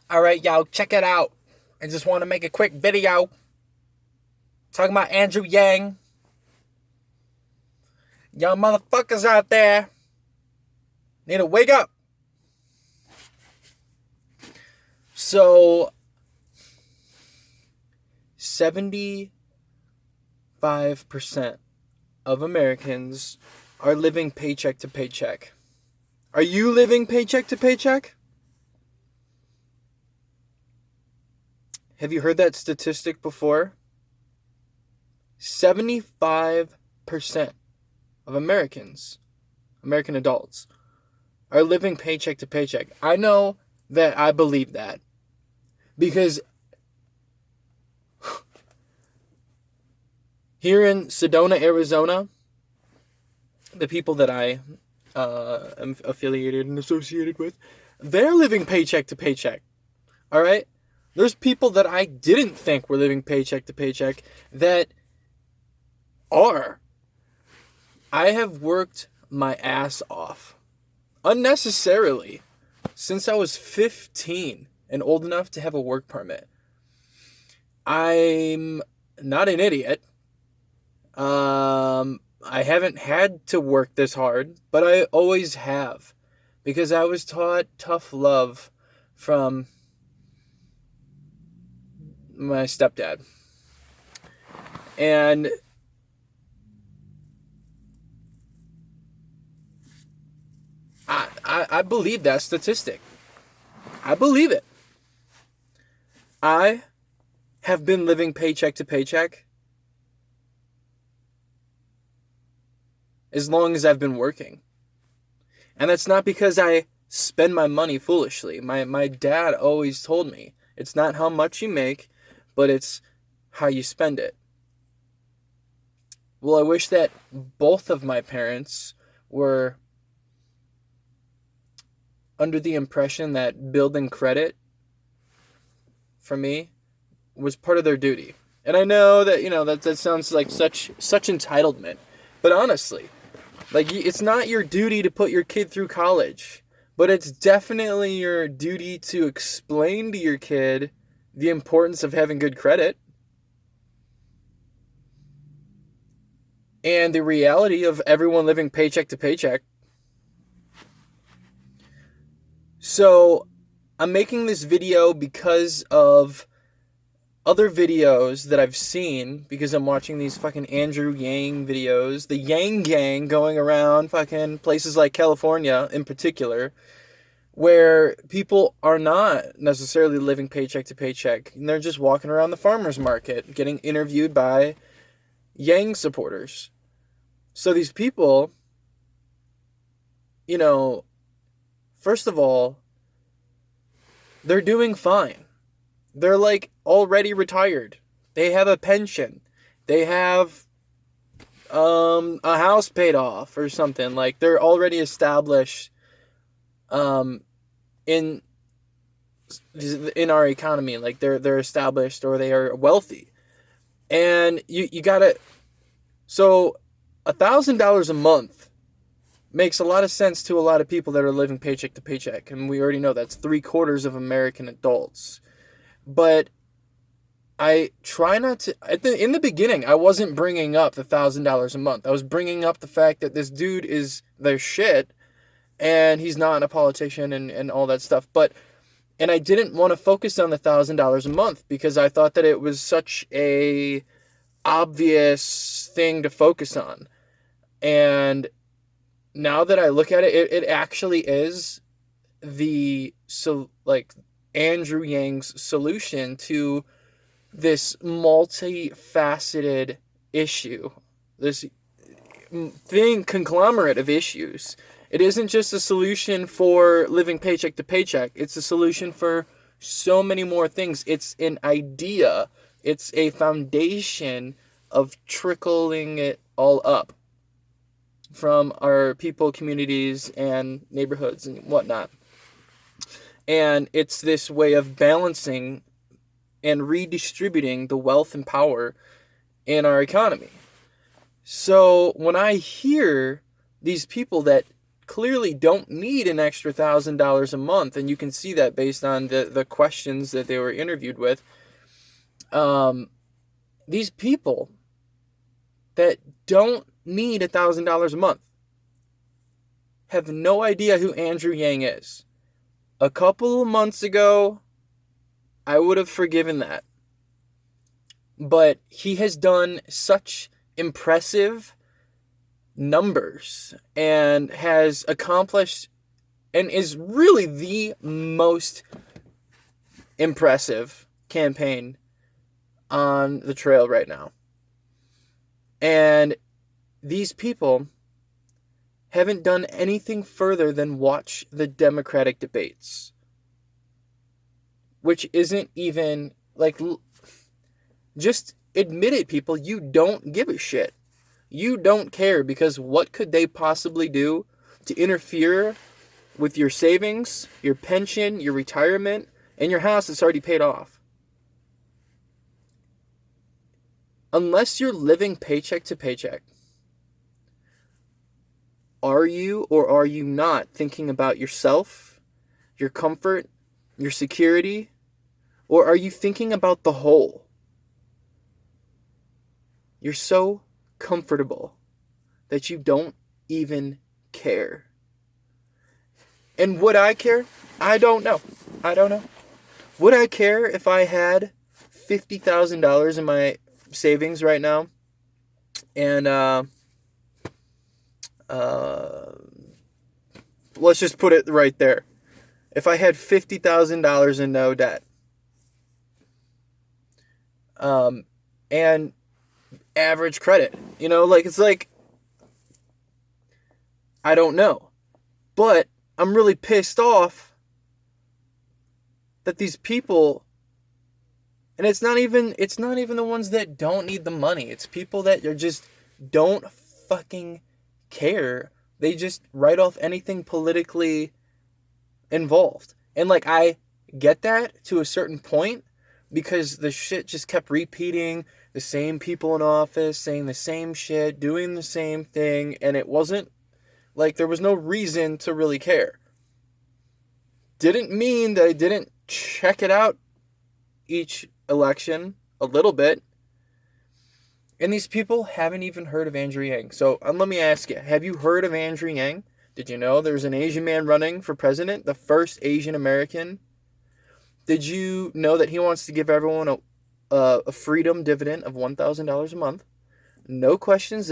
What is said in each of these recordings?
All right, y'all, check it out. I just want to make a quick video talking about Andrew Yang. Y'all motherfuckers out there need to wake up. So, 75% of Americans are living paycheck to paycheck. Are you living paycheck to paycheck? Have you heard that statistic before? 75% of American adults, are living paycheck to paycheck. I know that I believe that because here in Sedona, Arizona, the people that I am affiliated and associated with, they're living paycheck to paycheck. All right? There's people that I didn't think were living paycheck to paycheck that are. I have worked my ass off unnecessarily since I was 15 and old enough to have a work permit. I'm not an idiot. I haven't had to work this hard, but I always have because I was taught tough love from my stepdad. And I believe that statistic. I believe it. I have been living paycheck to paycheck as long as I've been working. And that's not because I spend my money foolishly. My dad always told me, it's not how much you make, but it's how you spend it. Well, I wish that both of my parents were under the impression that building credit for me was part of their duty. And I know that, that sounds like such entitlement. But honestly, like, it's not your duty to put your kid through college, but it's definitely your duty to explain to your kid the importance of having good credit and the reality of everyone living paycheck to paycheck. So, I'm making this video because of other videos that I've seen, because I'm watching these fucking Andrew Yang videos, the Yang Gang going around fucking places like California in particular, where people are not necessarily living paycheck to paycheck, and they're just walking around the farmer's market getting interviewed by Yang supporters. So these people, first of all, they're doing fine. They're like already retired. They have a pension. They have a house paid off or something. Like, they're already established in our economy. Like, they're established, or they are wealthy. And you gotta, so $1,000 a month makes a lot of sense to a lot of people that are living paycheck to paycheck. And we already know that's 3/4 of American adults. But I try not to, in the beginning, I wasn't bringing up the $1,000 a month. I was bringing up the fact that this dude is their shit, and he's not a politician and all that stuff. And I didn't want to focus on the $1,000 a month because I thought that it was such a obvious thing to focus on. And now that I look at it, it actually is Andrew Yang's solution to this multifaceted issue, this conglomerate of issues. It isn't just a solution for living paycheck to paycheck. It's a solution for so many more things. It's an idea. It's a foundation of trickling it all up from our people, communities, and neighborhoods and whatnot. And it's this way of balancing and redistributing the wealth and power in our economy. So when I hear these people that clearly don't need an extra $1,000 a month, and you can see that based on the questions that they were interviewed with. These people that don't need $1,000 a month have no idea who Andrew Yang is. A couple of months ago, I would have forgiven that. But he has done such impressive numbers and has accomplished and is really the most impressive campaign on the trail right now. And these people haven't done anything further than watch the Democratic debates, which isn't even, like, just admit it, people. You don't give a shit. You don't care, because what could they possibly do to interfere with your savings, your pension, your retirement, and your house that's already paid off? Unless you're living paycheck to paycheck, are you or are you not thinking about yourself, your comfort, your security, or are you thinking about the whole? You're so comfortable that you don't even care. And would I care? I don't know. Would I care if I had $50,000 in my savings right now? And let's just put it right there. If I had $50,000 in no debt, and average credit, it's like, I don't know, but I'm really pissed off that these people, and it's not even the ones that don't need the money. It's people that are just don't fucking care. They just write off anything politically involved. And like, I get that to a certain point, because the shit just kept repeating, the same people in office saying the same shit, doing the same thing, and it wasn't like there was no reason to really care. Didn't mean that I didn't check it out each election a little bit. And these people haven't even heard of Andrew Yang. So let me ask you, have you heard of Andrew Yang? Did you know there's an Asian man running for president, the first Asian American? Did you know that he wants to give everyone a freedom dividend of $1,000 a month? No questions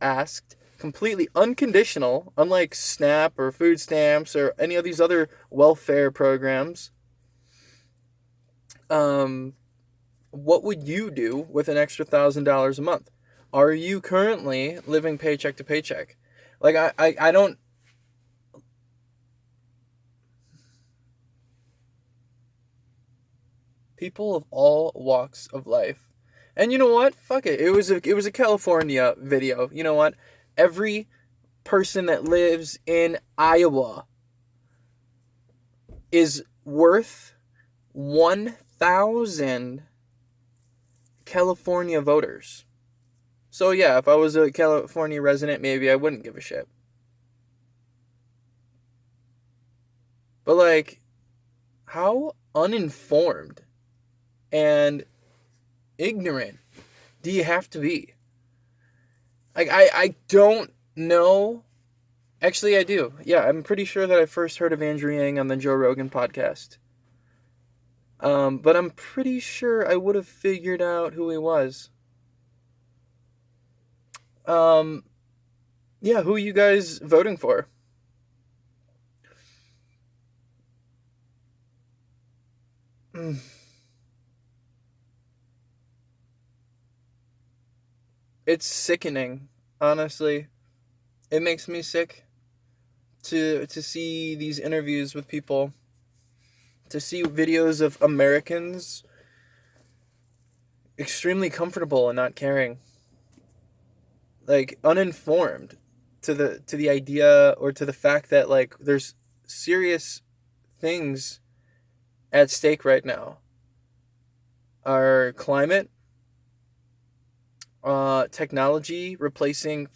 asked, completely unconditional, unlike SNAP or food stamps or any of these other welfare programs. What would you do with an extra $1,000 a month? Are you currently living paycheck to paycheck? Like, I don't... People of all walks of life. And you know what? Fuck it. It was a California video. You know what? Every person that lives in Iowa is worth 1,000 California voters. So yeah, if I was a California resident, maybe I wouldn't give a shit. But like, how uninformed and ignorant do you have to be? Like, I don't know. Actually, I do. Yeah, I'm pretty sure that I first heard of Andrew Yang on the Joe Rogan podcast. But I'm pretty sure I would have figured out who he was. Yeah, who are you guys voting for? It's sickening, honestly. It makes me sick to see these interviews with people, to see videos of Americans extremely comfortable and not caring, like uninformed to the idea or to the fact that like there's serious things at stake right now. Our climate, technology replacing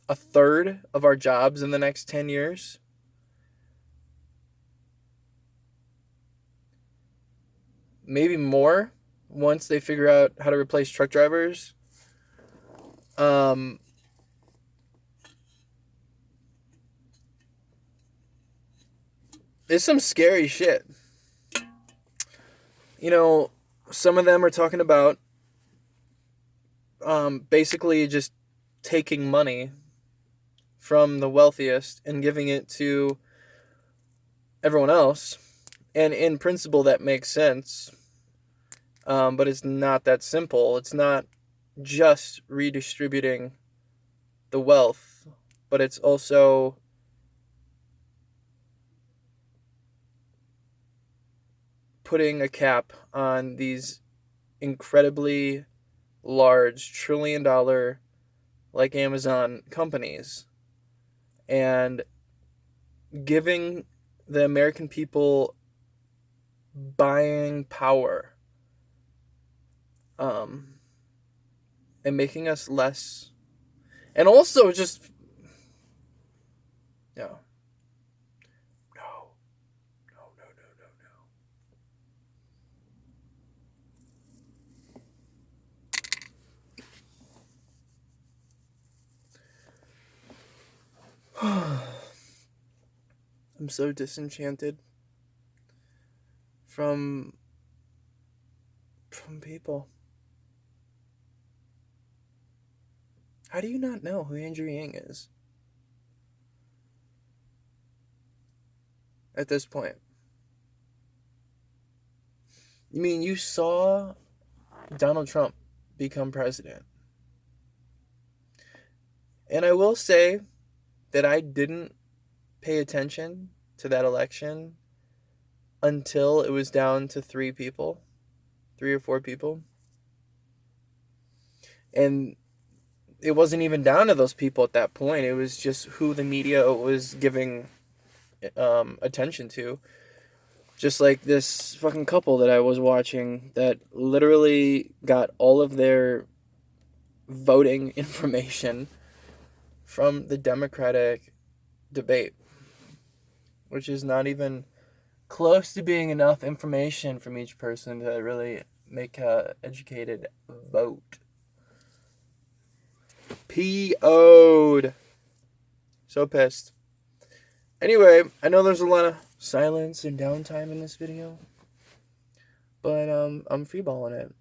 a third of our jobs in the next 10 years. Maybe more once they figure out how to replace truck drivers. It's some scary shit. You know, some of them are talking about basically just taking money from the wealthiest and giving it to everyone else. And in principle, that makes sense. But it's not that simple. It's not just redistributing the wealth, but it's also putting a cap on these incredibly large trillion-dollar, like Amazon, companies, and giving the American people buying power, and making us less, and also just no, no, no, no, no, no, no. I'm so disenchanted from people. How do you not know who Andrew Yang is at this point? You mean you saw Donald Trump become president? And I will say that I didn't pay attention to that election until it was down to 3 or 4 people. And it wasn't even down to those people at that point. It was just who the media was giving attention to. Just like this fucking couple that I was watching that literally got all of their voting information from the Democratic debate, which is not even close to being enough information from each person to really make a educated vote. P.O.'d. So pissed. Anyway, I know there's a lot of silence and downtime in this video, but I'm freeballing it.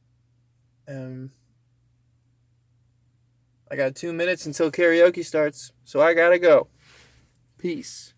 I got 2 minutes until karaoke starts, so I gotta go. Peace.